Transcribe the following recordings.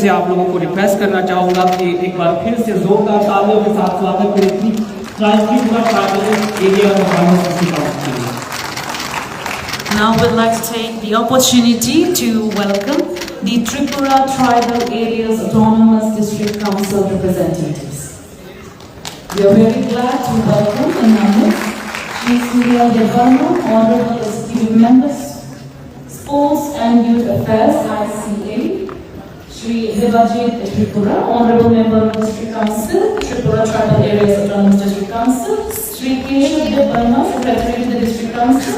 से आप लोगों को रिक्वेस्ट करना चाहूंगा कि एक बार फिर से जोरदार तालियों के साथ स्वागत करें Tripura tribal area autonomous district council. Now we'd like to take the opportunity to welcome the Tripura Tribal Areas Autonomous District Council representatives. We are very glad to welcome in our midst Shri Surya Devarma, Honorable Executive Members, Sports and Youth Affairs ICA, Shri Devajit Tripura, Honorable Member of District Council, Tripura Tribal Areas Autonomous District Council, Shri Keshav Devarma, Secretary to the District Council,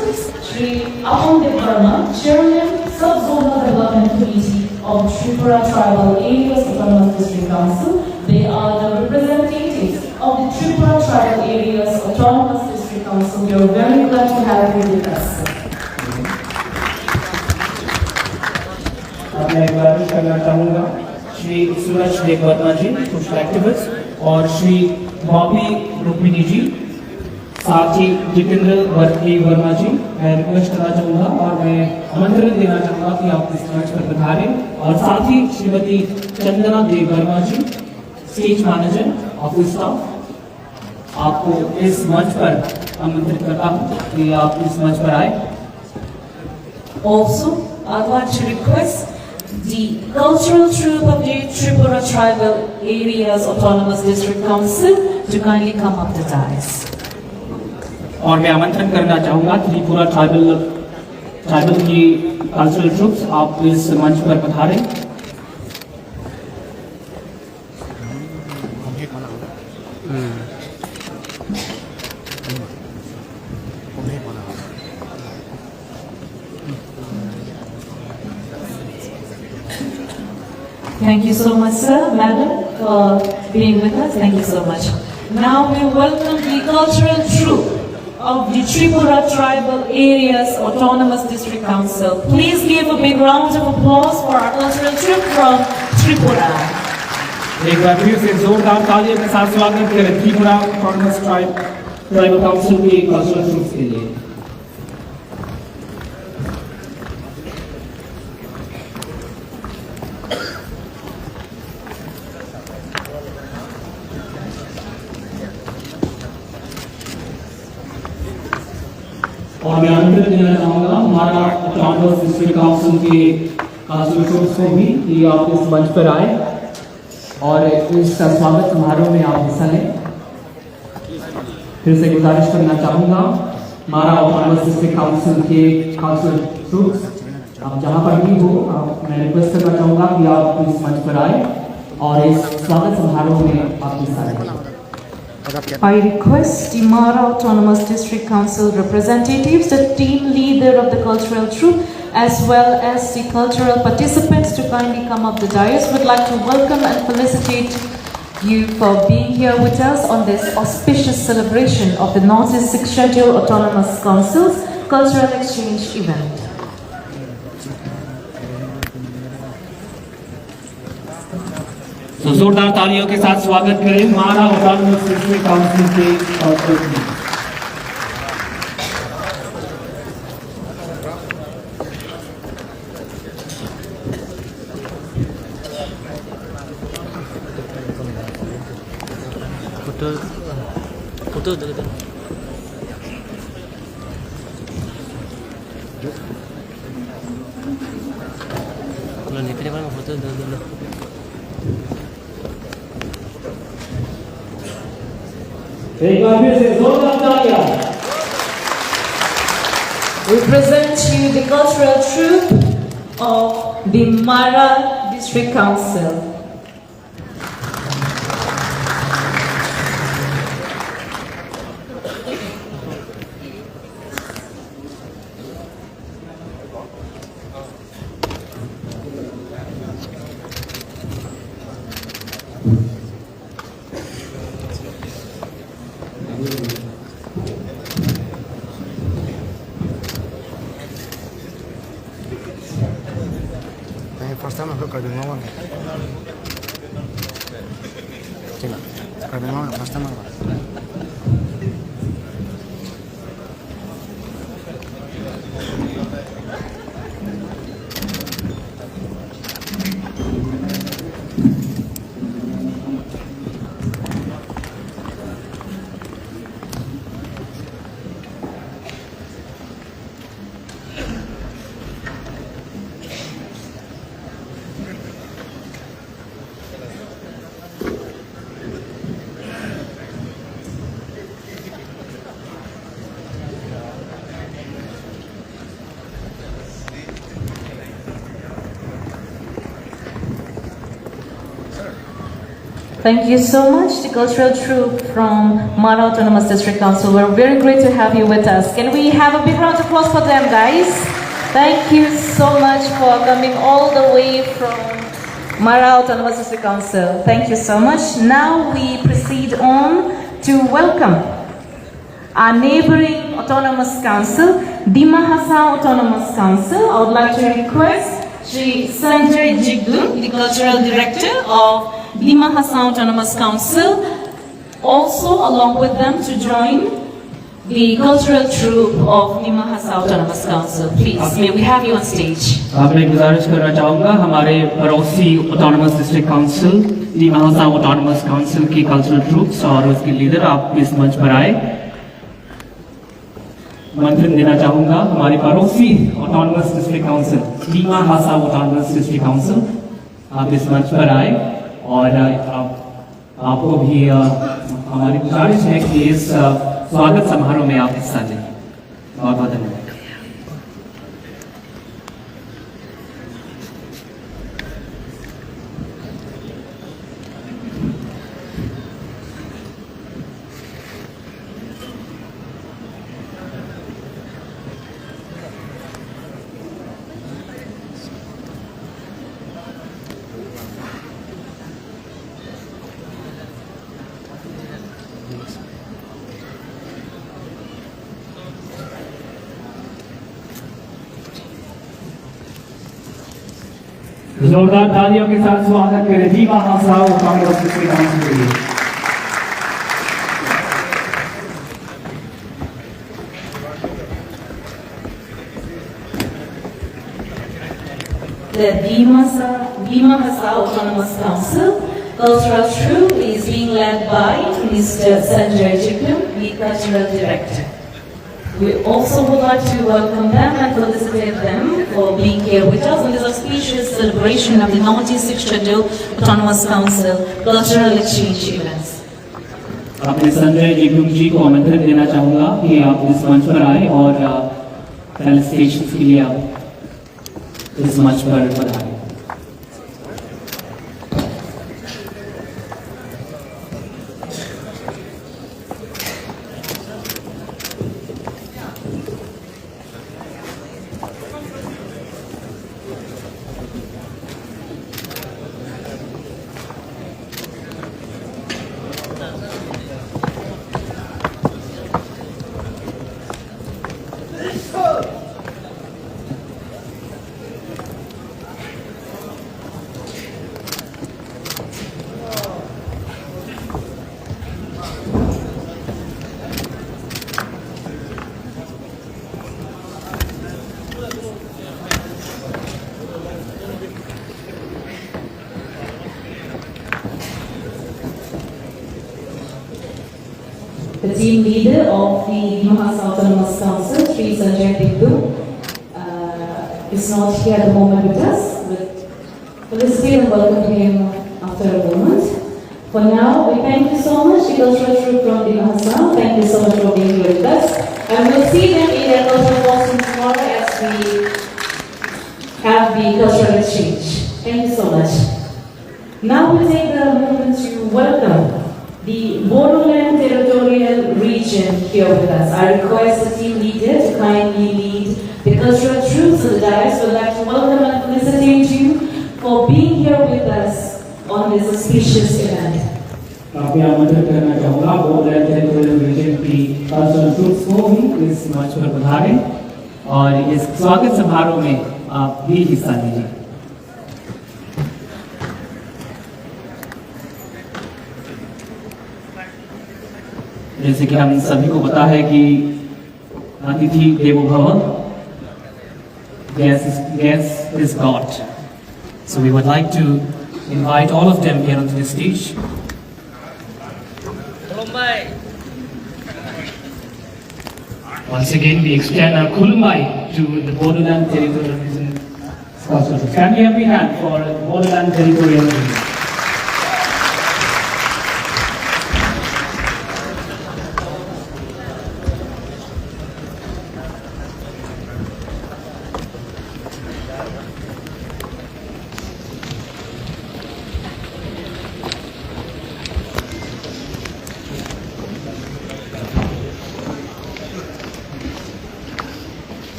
Shri Apam Devarma, Chairman, Sub-Zonal Development Committee of Tripura Tribal Areas Autonomous District Council. They are the representatives of the Tripura Tribal Areas Autonomous District Council. We are very glad to have you with us. मैं एक बार करना चाहूँगा श्री सूरज देववर्मा जी, social activist, और श्री बॉबी रुक्मिणी जी, साथ ही जितेंद्र वर्मा जी। मैं request करना चाहूँगा और मैं आमंत्रण देना चाहूँगा कि आप इस मंच पर पधारें, और साथ ही श्रीमती चंदना देववर्मा जी, स्टेज मैनेजर ऑफिस स्टाफ, आपको इस मंच पर आमंत्रित करता हूँ कि आप इस मंच पर आए। Also, I'd like to request the cultural troupe of the Tripura Tribal Areas Autonomous District Council to kindly come up the dais. और मैं आमंत्रण करना चाहूँगा त्रिपुरा ट्राइबल की कल्चरल ट्रूप्स, आप इस मंच पर पधारें। Thank you so much, sir, madam, for being with us. Thank you so much. Now we welcome the cultural troupe of the Tripura Tribal Areas Autonomous District Council. Please give a big round of applause for our cultural troupe from Tripura. एक बार फिर से जोरदार तालियों के साथ स्वागत करें Tripura autonomous tribal council के कल्चरल ट्रूप्स के लिए। और मैं आमंत्रण देना चाहूँगा हमारा ऑटोनॉमस डिस्ट्रिक्ट काउंसिल के कल्चरल ट्रूप्स को भी कि आप इस मंच पर आए और इस स्वागत समारोह में आप हिस्सा लें। फिर से गुजारिश करना चाहूँगा हमारा ऑटोनॉमस डिस्ट्रिक्ट काउंसिल के कल्चरल ट्रूप्स, आप जहाँ पर भी हो, मैं रिक्वेस्ट करना चाहूँगा कि आप इस मंच पर आए और इस स्वागत समारोह में आप हिस्सा लें। I request the Mara Autonomous District Council representatives, the team leader of the cultural troupe, as well as the cultural participants to kindly come up the dais. We'd like to welcome and felicitate you for being here with us on this auspicious celebration of the Northeast 6th Schedule Autonomous Council's Cultural Exchange event. तो जोरदार तालियों के साथ स्वागत करें हमारा autonomous district council के cultural. Photo दे निकले वाला फोटो दे एक बार फिर से जोरदार तालियां। We present you the cultural troupe of the Mara District Council. First time aku kado ngawan. Cina, kado ngawan first time aku. Thank you so much, the cultural troupe from Mara Autonomous District Council. We're very great to have you with us. Can we have a big round of applause for them, guys? Thank you so much for coming all the way from Mara Autonomous District Council. Thank you so much. Now we proceed on to welcome our neighboring autonomous council, Dima Hassan Autonomous Council. I would like to request Shri Sanjay Jigdun, the Cultural Director of Dima Hassan Autonomous Council, also along with them to join the cultural troupe of Dima Hassan Autonomous Council. Please, may we have you on stage. मैं गुजारिश करना चाहूँगा हमारे पड़ोसी autonomous district council दीमा Hasan autonomous council की cultural troops और उसके leader आप इस मंच पर आए। मंथन देना चाहूँगा हमारे पड़ोसी ऑटोनमस डिस्ट्रिक्ट काउंसिल दीमा हसन ऑटोनमस डिस्ट्रिक्ट काउंसिल आप इस मंच पर आए और आपको भी हमारी गुजारिश है कि इस स्वागत समारोह में आप हिस्सा लें। बहुत बहुत धन्यवाद। जोरदार तालियों के साथ स्वागत करें दीमा हसन ऑटोनमस डिस्ट्रिक्ट काउंसिल के लिए। The Dima Hassan Autonomous Council cultural troupe is being led by Mr. Sanjay Jigdun, the Cultural Director. We also would like to welcome them and felicitate them for being here with us on this auspicious celebration of the 96th Schedule Autonomous Council Cultural Exchange Events. अपने संजय जिगुम जी को आमंत्रित देना चाहूँगा कि आप इस मंच पर आए और फेलिसिटेशंस के लिए आप इस मंच पर पधारें। The team leader of the Dima Hassan Autonomous Council, Shri Sanjay Jigdun, is not here at the moment with us, but felicitate and welcome him after a moment. For now, we thank you so much, the cultural troupe from Dima Hassan. Thank you so much for being here with us. And we'll see them in their cultural costume tomorrow as we have the cultural exchange. Thank you so much. Now we take the moment to welcome the Bodoland Territorial Region here with us. I request the team leader to kindly lead the cultural troops of the dais. We'd like to welcome and felicitate you for being here with us on this auspicious event. काफी आमंत्रित करना चाहूँगा बोडलैंड territorial reason की cultural troops को भी इस मंच पर पधारें और इस स्वागत समारोह में आप भी हिस्सा लीजिए। जैसे कि हम सभी को पता है कि अतिथि देवो भव, guest is God. So we would like to invite all of them here onto the stage. Once again, we extend our Kulumbai to the Bodoland Territorial Region. Can we have a hand for Bodoland Territorial Region?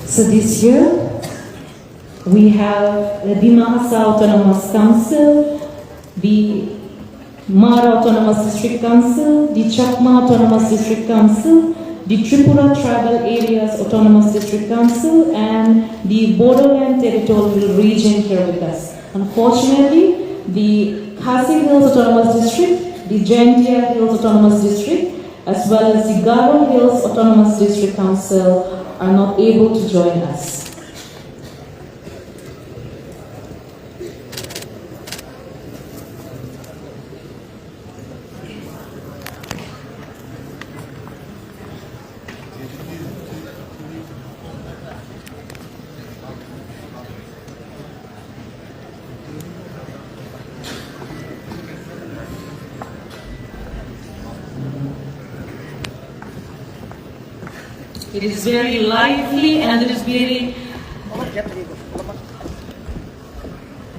So this year, we have the Dimahasa Autonomous Council, the Mara Autonomous District Council, the Chakma Autonomous District Council, the Tripura Tribal Areas Autonomous District Council, and the Borderland Territorial Region here with us. Unfortunately, the Khasi Hills Autonomous District, the Jaintia Hills Autonomous District, as well as the Garo Hills Autonomous District Council are not able to join us. It is very lively and it is very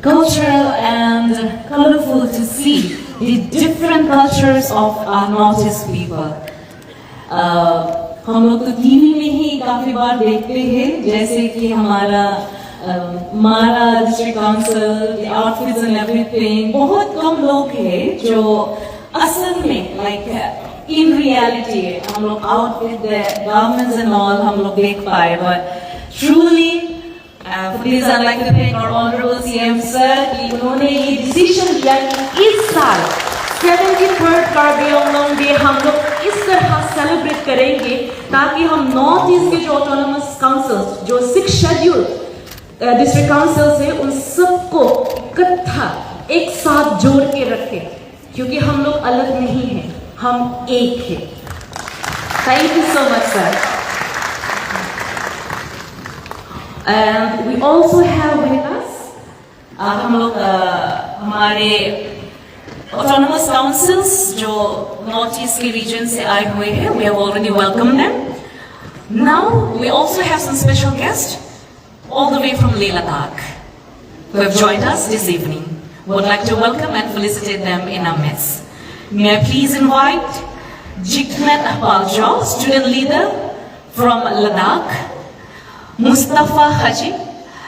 cultural and colorful to see the different cultures of our Northeast people. हम लोग तो TV में ही काफी बार देखते हैं, जैसे कि हमारा मारा district council, outfits and everything, बहुत कम लोग हैं जो असल में लाइक in reality, हम लोग out with the governments and all, हम लोग देख पाए, but truly, please I'd like to thank our honorable CM sir कि उन्होंने ये decision लिया कि इस साल 73rd Karbi Anglong Day हम लोग इस तरह celebrate करेंगे ताकि हम North East के जो autonomous councils, जो 6 scheduled district councils हैं, उन सबको इकट्ठा एक साथ जोड़ के रखें, क्योंकि हम लोग अलग नहीं हैं, हम एक हैं. Thank you so much, sir. And we also have with us हम लोग हमारे autonomous councils जो North East के region से आए हुए हैं. We have already welcomed them. Now we also have some special guests all the way from Leh Ladakh who have joined us this evening. We would like to welcome and felicitate them in our midst. May I please invite Jigmet Apaljo, student leader from Ladakh, Mustafa Haji,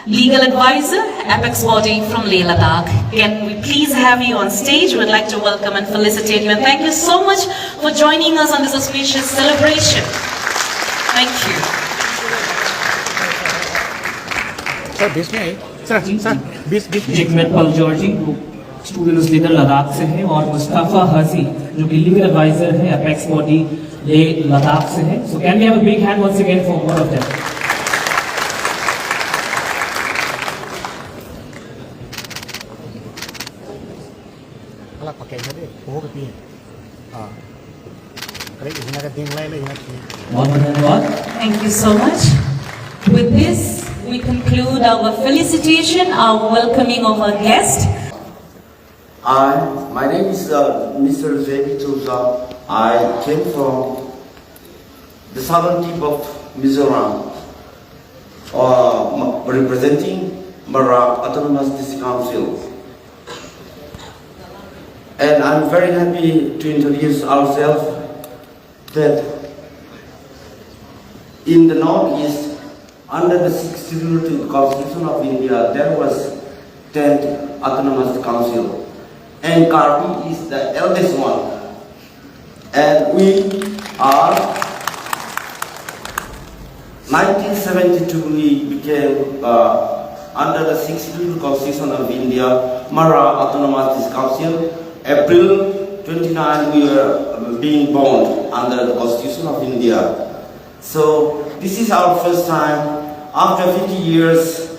legal advisor, Apex Body from Leh Ladakh. Can we please have you on stage? We would like to welcome and felicitate you, and thank you so much for joining us on this auspicious celebration. Thank you. Sir बीच में आई sir बीच Jigmet Paljor students leader Ladakh से हैं और मुस्तफा हाजी जो कि legal advisor है अपेक्स बॉडी लेह लद्दाख से है. So can we have a big hand once again for both of them. अलग पके दे वो भी हां अरे इतना का दिन ले बहुत धन्यवाद. Thank you so much. With this, we conclude our felicitation, our welcoming of our guest. My name is Mr. Zebi Tuza. I came from the southern tip of Mizoram, representing Mara Autonomous District Council. And I'm very happy to introduce ourselves that in the Northeast, under the 62nd Constitution of India, there was 10th Autonomous Council. And Karbi is the eldest one. And we are, 1972 we became, under the 62nd Constitution of India, Mara Autonomous District Council. April 29 we were being born under the Constitution of India. So this is our first time after 50 years,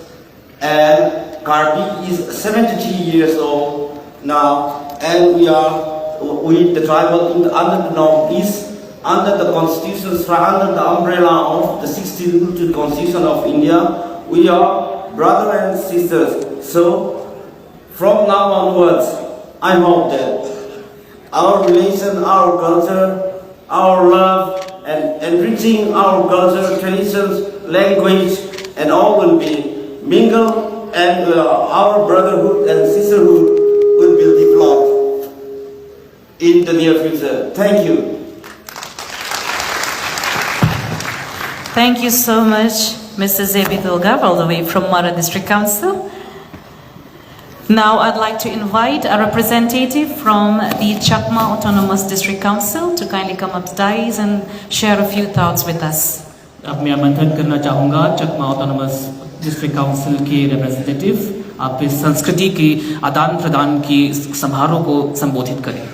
and Karbi is 73 years old now, and we are with the tribal under the Northeast, under the Constitution, under the umbrella of the 16th Constitution of India. We are brother and sisters. So from now onwards, I hope that our relation, our culture, our love, and enriching our culture, traditions, language, and all will be mingled, and our brotherhood and sisterhood will be developed. in the near future. Thank you. Thank you so much, Mr. Zebi Dulgav, all the way from Mara District Council. Now I'd like to invite a representative from the Chakma Autonomous District Council to kindly come up to dais and share a few thoughts with us. अब मैं आमंत्रण करना चाहूँगा चकमा autonomous district council के representative आप इस संस्कृति के आदान प्रदान की समारोह को संबोधित करें.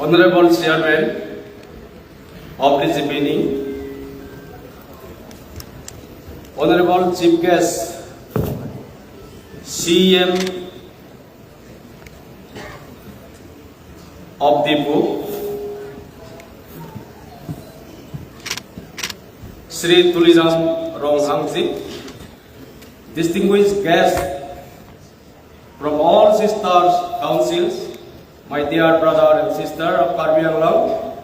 Honorable Chairman of this meeting, Honorable Chief Guest, CM of the book, Sri Tuliram Ronghangji, distinguished guests from all sisters councils, my dear brother and sister of Karbi Anglong,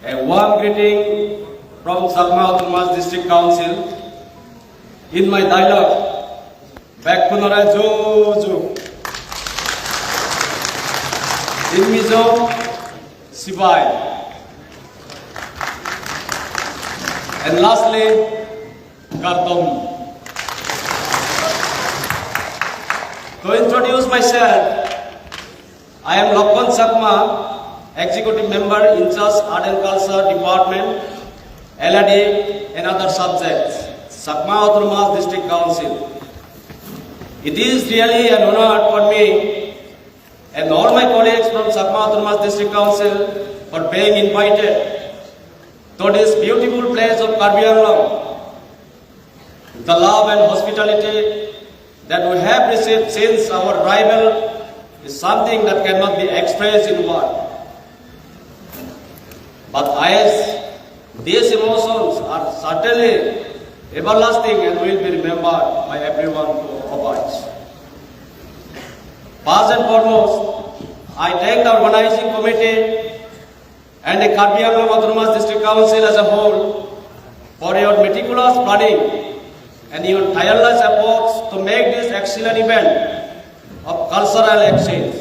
a warm greeting from Chakma Autonomous District Council. In my dialogue, back Punara Jojo, in Mizo, Sibai, and lastly, Kartom. To introduce myself, I am Lokman Chakma, Executive Member in charge Art and Culture Department, LAD and other subjects, Chakma Autonomous District Council. It is really an honor for me and all my colleagues from Chakma Autonomous District Council for being invited to this beautiful place of Karbi Anglong. The love and hospitality that we have received since our arrival is something that cannot be expressed in words. But as these emotions are certainly everlasting and will be remembered by everyone of us. First and foremost, I thank the organizing committee and the Karbi Anglong Autonomous District Council as a whole for your meticulous planning and your tireless efforts to make this excellent event of cultural exchange.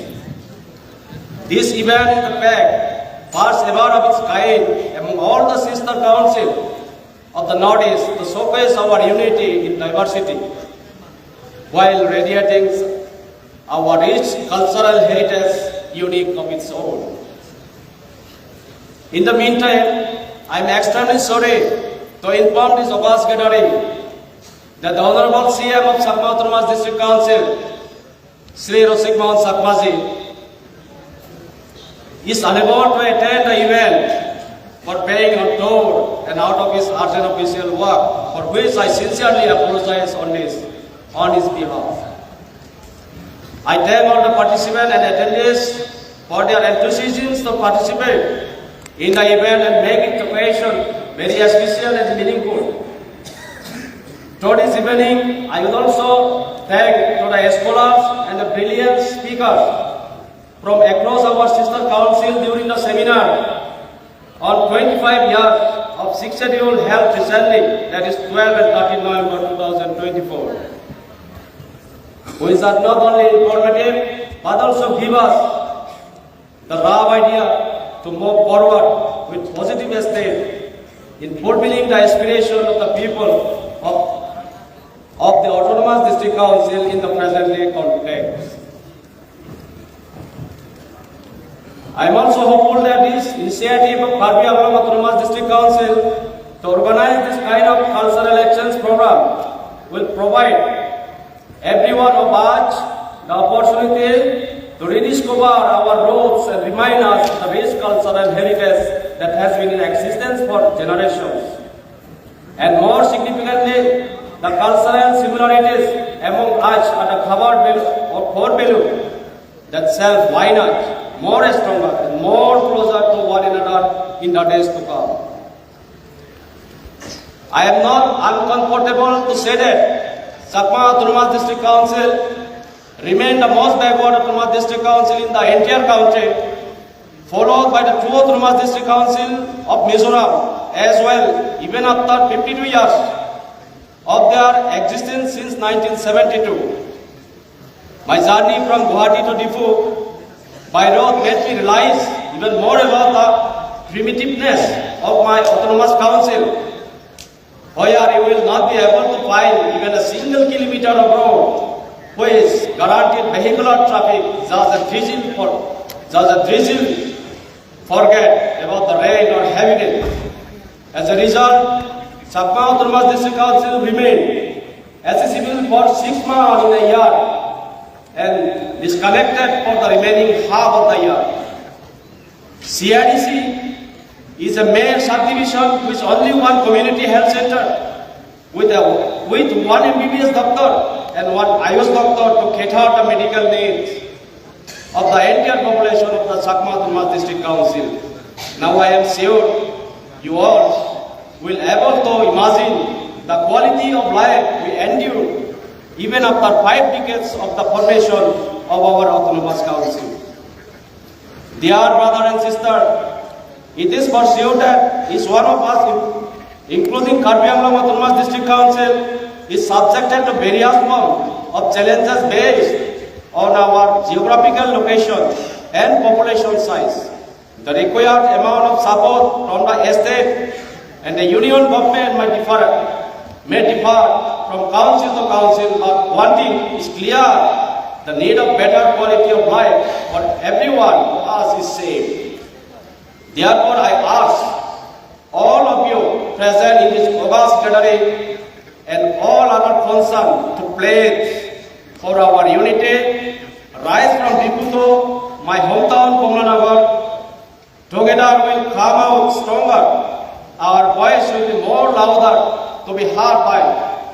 This event is the fact first ever of its kind among all the sister councils of the Northeast to showcase our unity in diversity while radiating our rich cultural heritage unique of its own. In the meantime, I am extremely sorry to inform this august gathering that the Honorable CM of Chakma Autonomous District Council, Sri Rosik Mohan Chakmaji, is unable to attend the event for paying on tour and out of his urgent official work, for which I sincerely apologize on his behalf. I thank all the participants and attendees for their enthusiasm to participate in the event and make it occasion very special and meaningful. To this evening, I will also thank to the scholars and the brilliant speakers from across our sister council during the seminar on 25 years of 6th schedule held recently, that is 12 and 13 November 2024. Which are not only informative but also give us the raw idea to move forward with positive state in fulfilling the aspiration of the people of the Autonomous District Council in the present day context. I am also hopeful that this initiative of Karbi Anglong Autonomous District Council to organize this kind of cultural exchange program will provide every one of us the opportunity to rediscover our roots and remind us of the rich cultural heritage that has been in existence for generations. And more significantly, the cultural similarities among us are the covered or core value that self why not more stronger and more closer to one another in the days to come. I am not uncomfortable to say that Chakma Autonomous District Council remain the most backward Autonomous District Council in the entire country, followed by the two Autonomous District Council of Mizoram as well, even after 52 years of their existence since 1972. My journey from Guwahati to Difu by road made me realize even more about the primitiveness of my Autonomous Council, where you will not be able to find even a single kilometer of road which is guaranteed vehicular traffic, just a drizzle forget about the rain or heavy rain. As a result, Chakma Autonomous District Council remained accessible for 6 months in a year and disconnected for the remaining half of the year. CIDC is a mere subdivision with only one community health center with one MBBS doctor and one IOS doctor to cater the medical needs of the entire population of the Chakma Autonomous District Council. Now I am sure you all will able to imagine the quality of life we endure even after 5 decades of the formation of our Autonomous Council. Dear brother and sister, it is for sure that each one of us, including Karbi Anglong Autonomous District Council, is subjected to various forms of challenges based on our geographical location and population size. The required amount of support from the state and the union government may differ from council to council, but one thing is clear: the need of better quality of life for everyone to us is same. Therefore, I ask all of you present in this august gathering and all other concerned to pledge for our unity, rise from Diputo, my hometown Komlanagar. Together we'll come out stronger. Our voice will be more louder to be heard by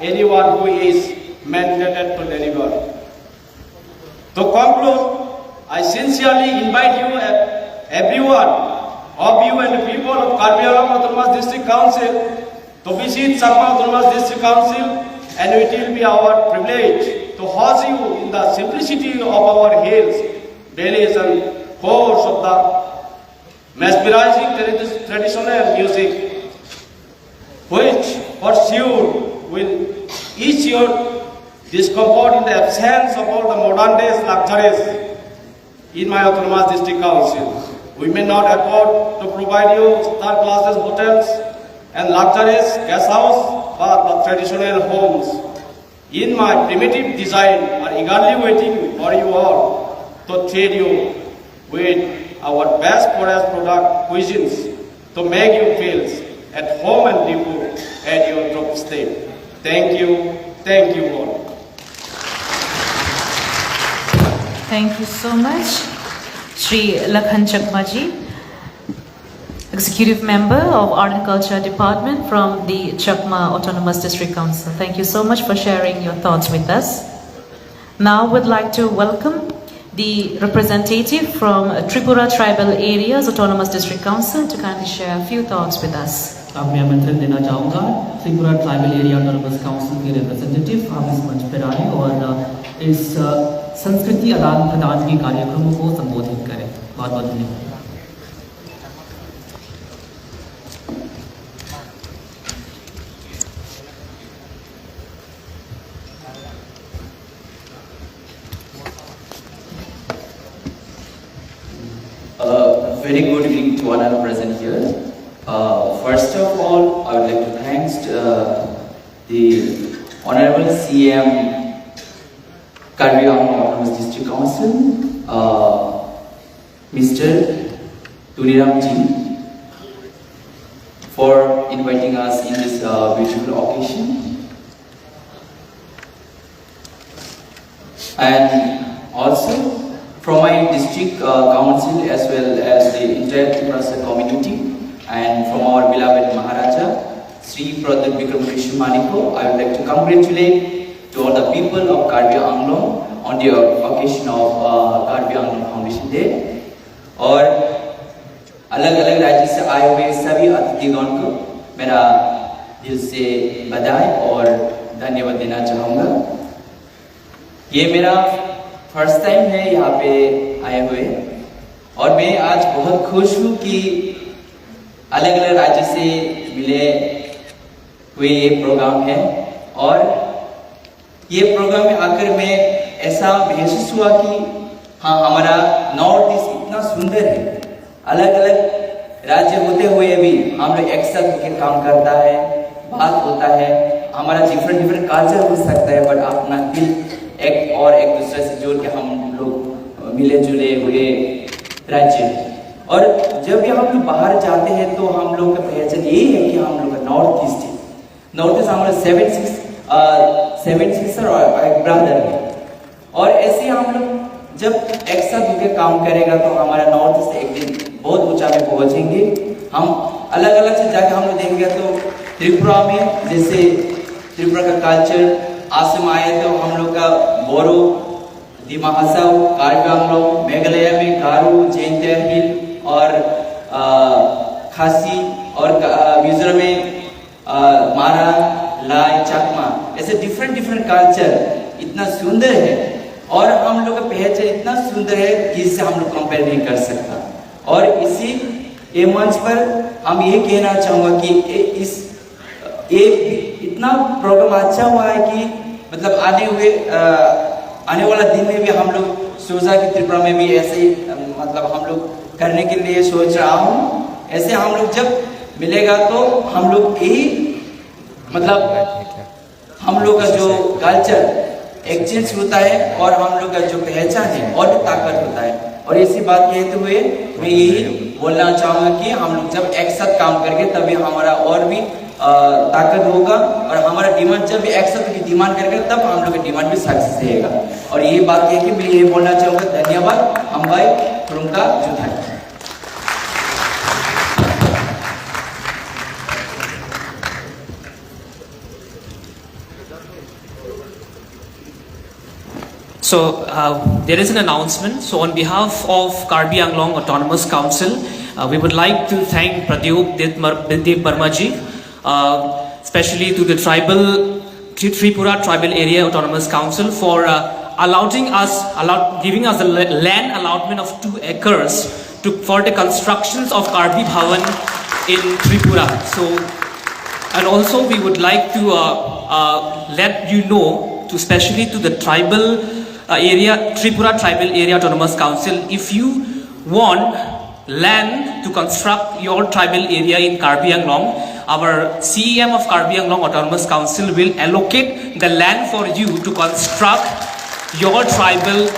anyone who is mandated to deliver. To conclude, I sincerely invite you, everyone, of you and the people of Karbi Anglong Autonomous District Council to visit Chakma Autonomous District Council, and it will be our privilege to host you in the simplicity of our hills, valleys and course of the mesmerizing traditional music, which for sure will ease your discomfort in the absence of all the modern days luxuries in my Autonomous District Council. We may not afford to provide you star classes hotels and luxurious guest house, but the traditional homes in my primitive design are eagerly waiting for you all to treat you with our best forest product cuisines to make you feel at home and Difu at your doorstep. Thank you all. Thank you so much, Shri Lakhan Chakmaji, Executive Member of Art and Culture Department from the Chakma Autonomous District Council. Thank you so much for sharing your thoughts with us. Now we'd like to welcome the representative from Tripura Tribal Areas Autonomous District Council to kindly share a few thoughts with us. अब मैं आमंत्रण देना चाहूँगा Tripura tribal area autonomous council के representative हाफिज मंच पर आए और इस संस्कृति आदान प्रदान के कार्यक्रमों को संबोधित करें। बहुत बहुत धन्यवाद। Very good evening to all present here. First of all, I would like to thank the Honorable CM Karbi Anglong Autonomous District Council, Mr. Duniram Ji, for inviting us in this beautiful occasion. And also from my district council as well as the entire Tripura community, and from our beloved Maharaja, Sri Pradip Vikram Krishna Maniko, I would like to congratulate to all the people of Karbi Anglong on the occasion of Karbi Anglong Foundation Day. Or अलग अलग राज्य से आए हुए सभी अतिथिगण को मेरा दिल से बधाई और धन्यवाद देना चाहूँगा। ये मेरा फर्स्ट टाइम है यहाँ पे आए हुए और मैं आज बहुत खुश हूँ कि अलग अलग राज्य से मिले हुए ये प्रोग्राम है और ये प्रोग्राम में आकर मैं ऐसा महसूस हुआ कि हाँ, हमारा नॉर्थ ईस्ट इतना सुंदर है। अलग अलग राज्य होते हुए भी हम लोग एक साथ होकर काम करता है, बात होता है, हमारा डिफरेंट कल्चर हो सकता है, बट अपना दिल एक दूसरे से जोड़ के हम लोग मिले जुले हुए राज्य। और जब भी हम लोग बाहर जाते हैं तो हम लोग का पहचान यही है कि हम लोग का नॉर्थ ईस्ट है। नॉर्थ ईस्ट हमारा 7 सिस्टर और एक ब्रदर है और ऐसे हम लोग जब एक साथ होकर काम करेगा तो हमारा नॉर्थ ईस्ट एक दिन बहुत ऊंचा में पहुंचेंगे। हम अलग अलग से जाके हम लोग देखेंगे तो त्रिपुरा में जैसे त्रिपुरा का कल्चर आसम आए तो हम लोग का बोरो, दिमा हसाओ, कार्बी आंग्लोंग, मेघालय में गारो, जैन तहसील और खासी और मिजोरम में मारा, लाई, चकमा, ऐसे डिफरेंट कल्चर इतना सुंदर है और हम लोग का पहचान इतना सुंदर है कि इससे हम लोग कंपेयर नहीं कर सकता। और इसी ये मंच पर हम ये कहना चाहूँगा कि ये इतना प्रोग्राम अच्छा हुआ है कि मतलब आने वाला दिन में भी हम लोग सोचा कि त्रिपुरा में भी ऐसे ही मतलब हम लोग करने के लिए सोच रहा हूँ। ऐसे हम लोग जब मिलेगा तो हम लोग यही मतलब हम लोग का जो कल्चर एक्सचेंज होता है और हम लोग का जो पहचान है और भी ताकत होता है। और इसी बात कहते हुए मैं यही बोलना चाहूँगा कि हम लोग जब एक साथ काम करेंगे तभी हमारा और भी ताकत होगा और हमारा डिमांड जब भी एक साथ डिमांड करेंगे तब हम लोग का डिमांड भी सक्सेस रहेगा। और ये बात है कि मैं ये बोलना चाहूँगा धन्यवाद हम भाई तुमका जुधाई। So there is an announcement. So on behalf of Karbi Anglong Autonomous Council, we would like to thank Pradyop Dev Barma ji, especially to the Tripura Tribal Area Autonomous Council for giving us the land allotment of 2 acres for the constructions of Karbi Bhavan in Tripura. So, and also we would like to let you know, especially to the Tripura Tribal Area Autonomous Council, if you want land to construct your tribal area in Karbi Anglong, our CEM of Karbi Anglong Autonomous Council will allocate the land for you to construct your tribal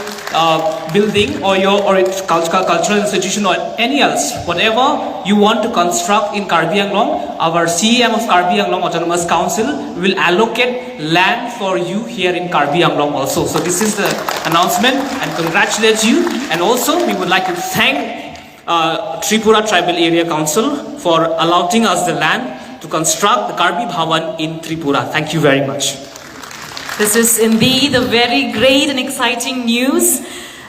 building or your cultural institution or any else, whatever you want to construct in Karbi Anglong. Our CEM of Karbi Anglong Autonomous Council will allocate land for you here in Karbi Anglong also. So this is the announcement and congratulate you. And also we would like to thank Tripura Tribal Area Council for allowing us the land to construct the Karbi Bhavan in Tripura. Thank you very much. This is indeed a very great and exciting news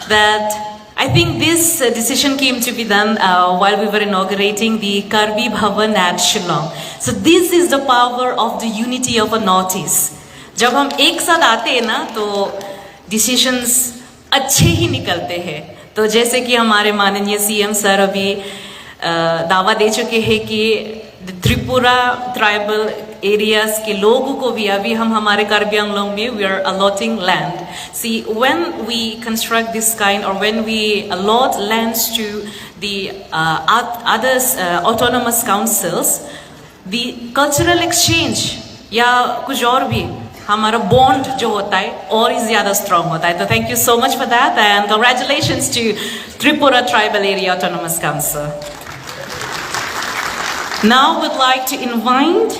that I think this decision came to be done while we were inaugurating the Karbi Bhavan at Shillong. So this is the power of the unity of a Northeast. जब हम एक साथ आते हैं ना तो decisions अच्छे ही निकलते हैं। तो जैसे कि हमारे माननीय CM सर अभी दावा दे चुके हैं कि त्रिपुरा ट्राइबल एरियाज के लोगों को भी अभी हम हमारे कार्बी आंगलोंग में we are allotting land. See, when we construct this kind or when we allot lands to the others autonomous councils, the cultural exchange या कुछ और भी हमारा bond जो होता है और ही ज़्यादा strong होता है. तो thank you so much for that and congratulations to Tripura Tribal Area Autonomous Council. Now we'd like to invite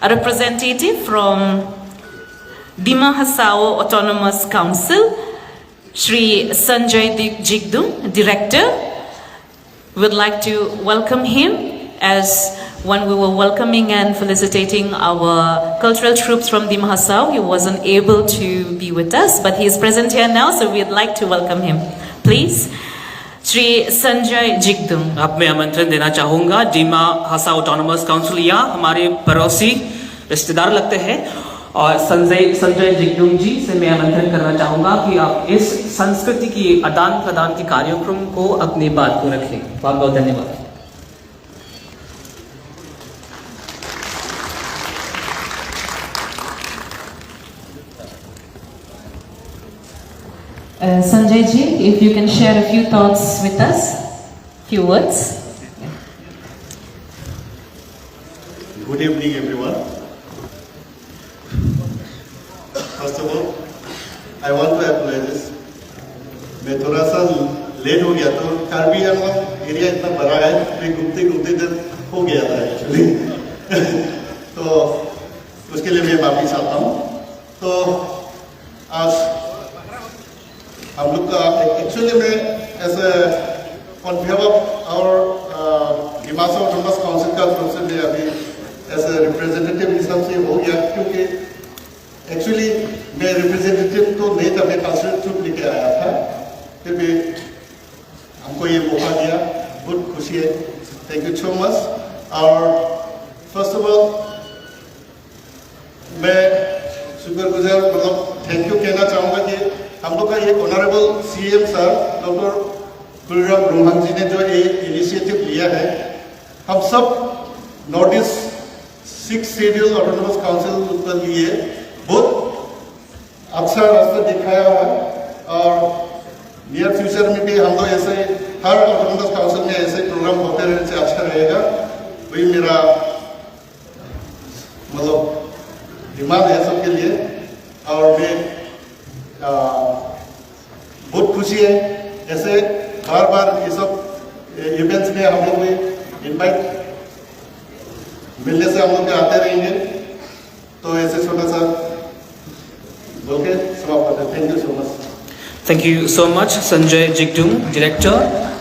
a representative from Dima Hasao Autonomous Council, Shri Sanjay Jigdum, Director. We'd like to welcome him as when we were welcoming and felicitating our cultural troops from Dima Hasao. He wasn't able to be with us, but he is present here now, so we'd like to welcome him. Please Shri Sanjay Jigdum. अब मैं आमंत्रण देना चाहूँगा डीमा हासा autonomous council, या हमारे पड़ोसी रिश्तेदार लगते हैं, और संजय जिगदुम जी से मैं आमंत्रण करना चाहूँगा कि आप इस संस्कृति की आदान प्रदान के कार्यक्रम को अपनी बात को रखें। बहुत बहुत धन्यवाद। Sanjay ji, if you can share a few thoughts with us, few words. Good evening, everyone. First of all, I want to apologize. मैं थोड़ा सा लेट हो गया, तो कार्बी आंगलॉन्ग एरिया इतना बड़ा है, मैं घूमते देर हो गया था एक्चुअली। तो उसके लिए मैं माफी चाहता हूँ। तो आज हम लोग का एक्चुअली में ऐसे on behalf of our Himachal autonomous council का तरफ से मैं अभी ऐसे रिप्रेजेंटेटिव हिसाब से हो गया, क्योंकि एक्चुअली मैं रिप्रेजेंटेटिव तो नहीं था, मैं कल्चरल ट्रूप लेके आया था, फिर भी हमको ये मौका दिया, बहुत खुशी है। Thank you so much. और फर्स्ट ऑफ ऑल मैं शुक्रगुजार, मतलब थैंक यू कहना चाहूँगा कि हम लोग का ये ऑनरेबल सीएम सर डॉक्टर कुलराम ब्रह्मन जी ने जो ये इनिशिएटिव लिया है, हम सब north east 6 schedule autonomous council के लिए बहुत अच्छा रास्ता दिखाया है। और नियर फ्यूचर में भी हम लोग ऐसे हर ऑटोनोमस काउंसिल में ऐसे प्रोग्राम होते रहने से अच्छा रहेगा, वही मेरा मतलब डिमांड है सबके लिए। और मैं बहुत खुशी है, ऐसे बार बार ये सब इवेंट्स में हम लोग भी इनवाइट मिलने से हम लोग आते रहेंगे। तो ऐसे छोटा सा बोल के समाप्त करते हैं। Thank you so much. Thank you so much, Sanjay Jigdum, Director,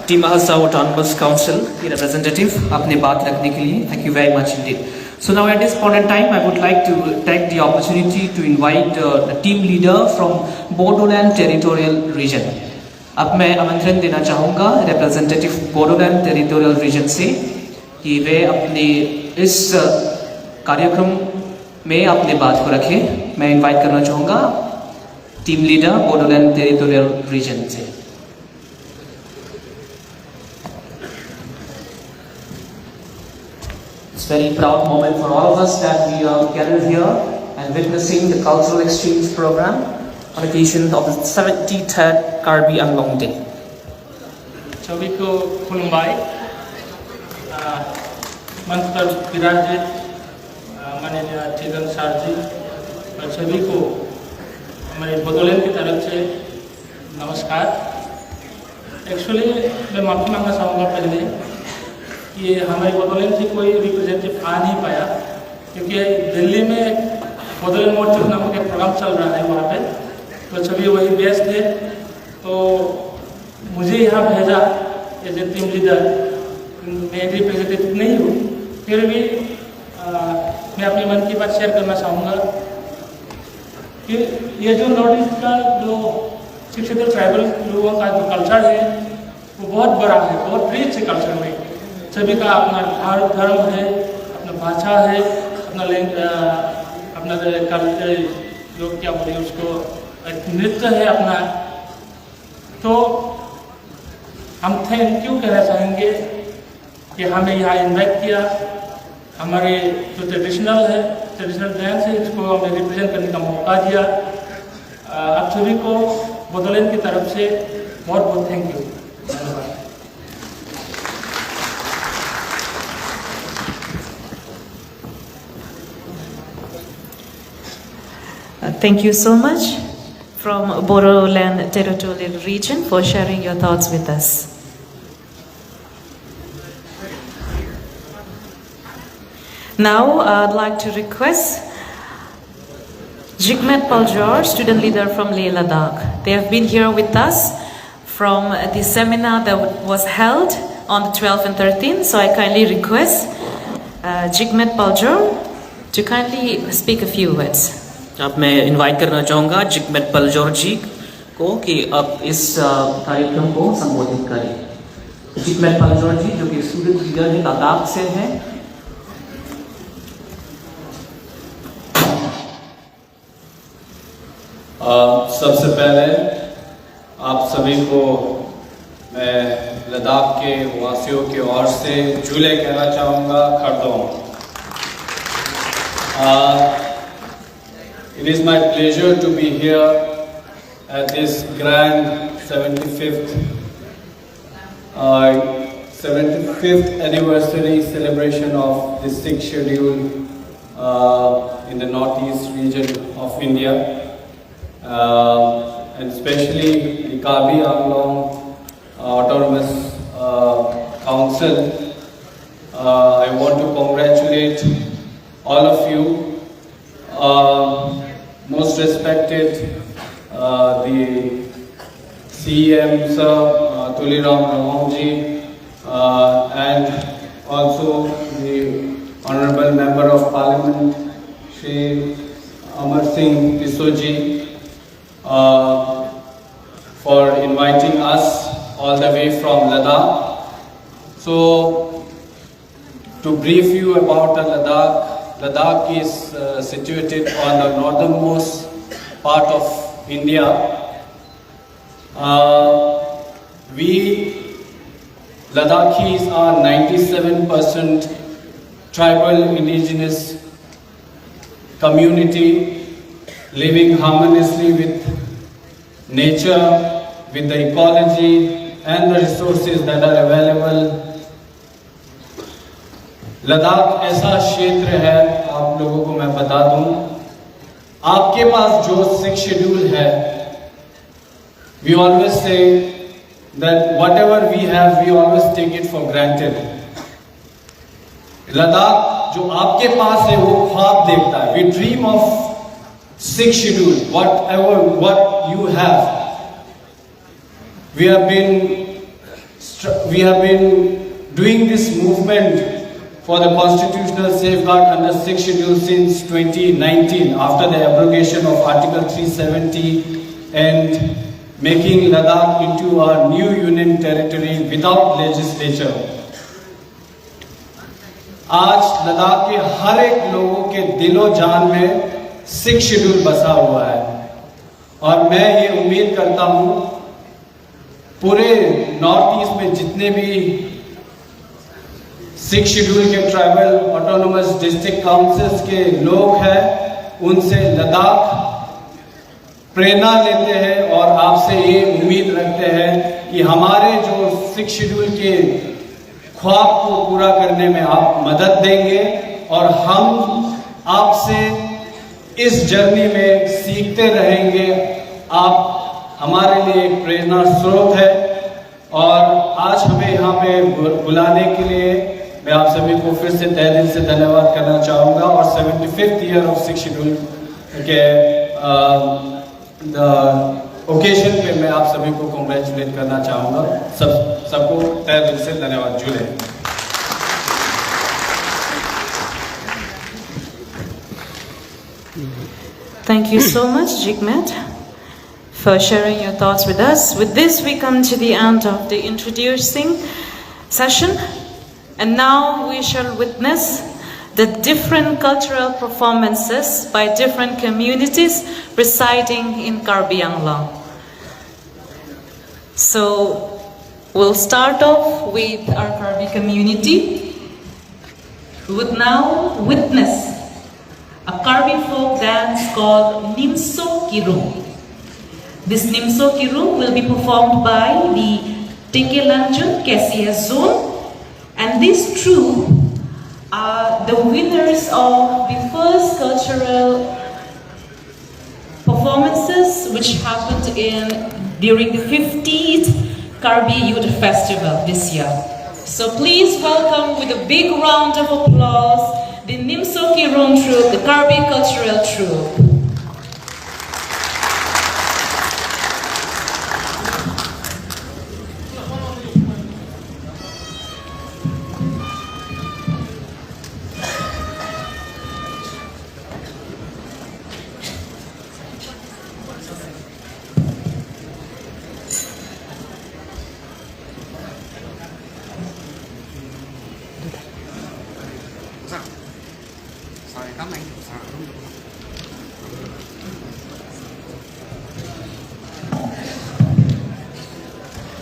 Dima Hassa Autonomous Council, the representative, अपने बात रखने के लिए. Thank you very much indeed. So now at this point in time, I would like to take the opportunity to invite the team leader from Bodoland Territorial Region. अब मैं आमंत्रण देना चाहूँगा representative Bodoland Territorial Region से कि वे अपने इस कार्यक्रम में अपने बात को रखें। मैं इनवाइट करना चाहूँगा team leader Bodoland territorial reason से। It's a very proud moment for all of us that we are gathered here and witnessing the cultural exchange program on occasion of the 73rd Karbi Anglong Day. सभी को खुलुमबाई, मंच पर विराजित माननीय चिदन sir जी और सभी को हमारे बोडोलैंड की तरफ से नमस्कार। एक्चुअली मैं माफ़ी मांगना चाहूँगा पहले कि हमारे बोडोलैंड से कोई रिप्रेजेंटेटिव आ नहीं पाया, क्योंकि दिल्ली में बोडोलैंड मोर्चा नामक एक प्रोग्राम चल रहा है वहाँ पे, तो सभी वही व्यस्त थे। तो मुझे यहाँ भेजा एज ए टीम लीडर, मैं रिप्रेजेंटेटिव नहीं हूँ, फिर भी मैं अपनी मन की बात शेयर करना चाहूँगा कि ये जो नॉर्थ ईस्ट का जो 6 ट्राइबल लोगों का जो कल्चर है वो बहुत बड़ा है, बहुत रिच है कल्चर में। सभी का अपना धर्म है, अपना भाषा है, अपना कल्चर जो क्या बोले उसको एक नृत्य है अपना। तो हम थैंक यू कहना चाहेंगे कि हमें यहाँ इन्वाइट किया, हमारे जो ट्रेडिशनल डांस है इसको हमें रिप्रेजेंट करने का मौका दिया। आप सभी को बोडोलैंड की तरफ से बहुत बहुत थैंक यू। धन्यवाद। Thank you so much from Bodoland Territorial Region for sharing your thoughts with us. Now I'd like to request Jigmet Paljor, student leader from Leh Ladakh. They have been here with us from the seminar that was held on the 12th and 13th. So I kindly request Jigmet Paljor to kindly speak a few words. अब मैं invite करना चाहूँगा जिगमेट पलजोर जी को कि अब इस कार्यक्रम को संबोधित करें। जिकमेट पालजोर जी जो कि स्टूडेंट लीडर है लद्दाख से हैं। सबसे पहले आप सभी को मैं लद्दाख के वासियों की ओर से झूले कहना चाहूँगा, खरदों। It is my pleasure to be here at this grand 75th anniversary celebration of the 6th schedule in the northeast region of India. And especially the Karbi Anglong Autonomous Council. I want to congratulate all of you, most respected the CM Sir Tuliram Ramongji, and also the Honorable Member of Parliament Shri Amar Singh Pisoji, for inviting us all the way from Ladakh. So, to brief you about Ladakh, Ladakh is situated on the northernmost part of India. We Ladakhis are 97% tribal indigenous community living harmoniously with nature, with the ecology and the resources that are available. Ladakh ऐसा क्षेत्र है, आप लोगों को मैं बता दूं, आपके पास जो 6th schedule है, we always say that whatever we have, we always take it for granted. Ladakh जो आपके पास है वो ख्वाब देखता है. We dream of 6th schedule, what you have. We have been doing this movement for the constitutional safeguard under 6th schedule since 2019, after the abrogation of Article 370 and making Ladakh into a new union territory without legislature. आज लद्दाख के हर एक लोगों के दिलो जान में 6th schedule बसा हुआ है और मैं ये उम्मीद करता हूँ पूरे नॉर्थ ईस्ट में जितने भी 6th schedule के ट्राइबल ऑटोनोमस डिस्ट्रिक्ट काउंसिल्स के लोग हैं, उनसे लद्दाख प्रेरणा लेते हैं और आपसे ये उम्मीद रखते हैं कि हमारे जो 6th schedule के ख्वाब को पूरा करने में आप मदद देंगे और हम आपसे इस जर्नी में सीखते रहेंगे. आप हमारे लिए एक प्रेरणा स्रोत है और आज हमें यहाँ पे बुलाने के लिए मैं आप सभी को फिर से तहे दिल से धन्यवाद करना चाहूँगा और 75th year of 6th schedule के ओकेजन पे मैं आप सभी को कॉन्ग्रेचुलेट करना चाहूँगा. सबको तहे दिल से धन्यवाद. जुड़े. Thank you so much, Jigmet, for sharing your thoughts with us. With this, we come to the end of the introducing session. And now we shall witness the different cultural performances by different communities residing in Karbi Anglong. So, we'll start off with our Karbi community, who would now witness a Karbi folk dance called Nimso Kirung. This Nimso Kirung will be performed by the Tekelanjun KCS zone, and these troupe are the winners of the first cultural performances which happened during the 50th Karbi Youth Festival this year. So please welcome with a big round of applause the Nimso Kirung troupe, the Karbi cultural troupe.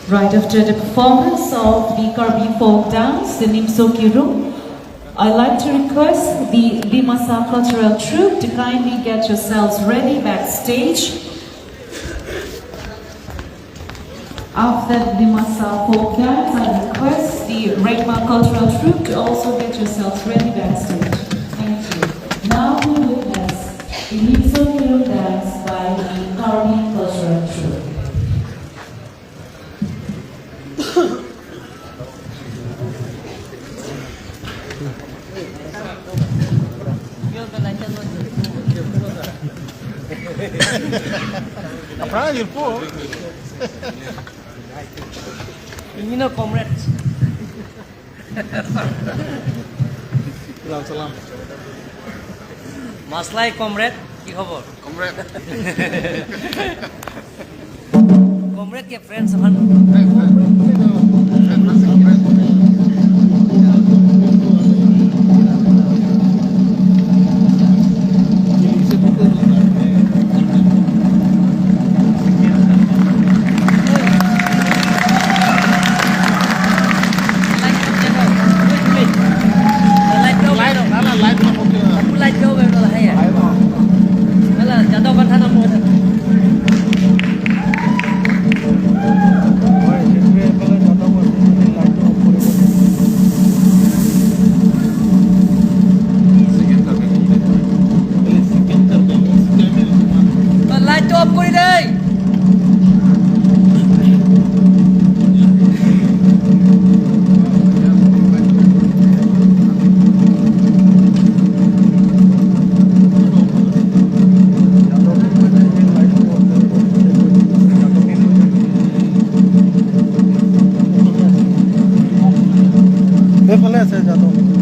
Right after the performance of the Karbi folk dance, the Nimsokiru, I'd like to request the Dimasa Cultural Troupe to kindly get yourselves ready backstage. After the Dimasa folk dance, I request the Regma Cultural Troupe to also get yourselves ready backstage. Thank you. Now we witness the Nimsokiru dance by the Karbi Cultural Troupe. Praia, pô. Menino comrades. Salam salam. মাসলাই comrade কি খবর Comrade. Comrade কে friends হন এইফালে আছে যাদৱ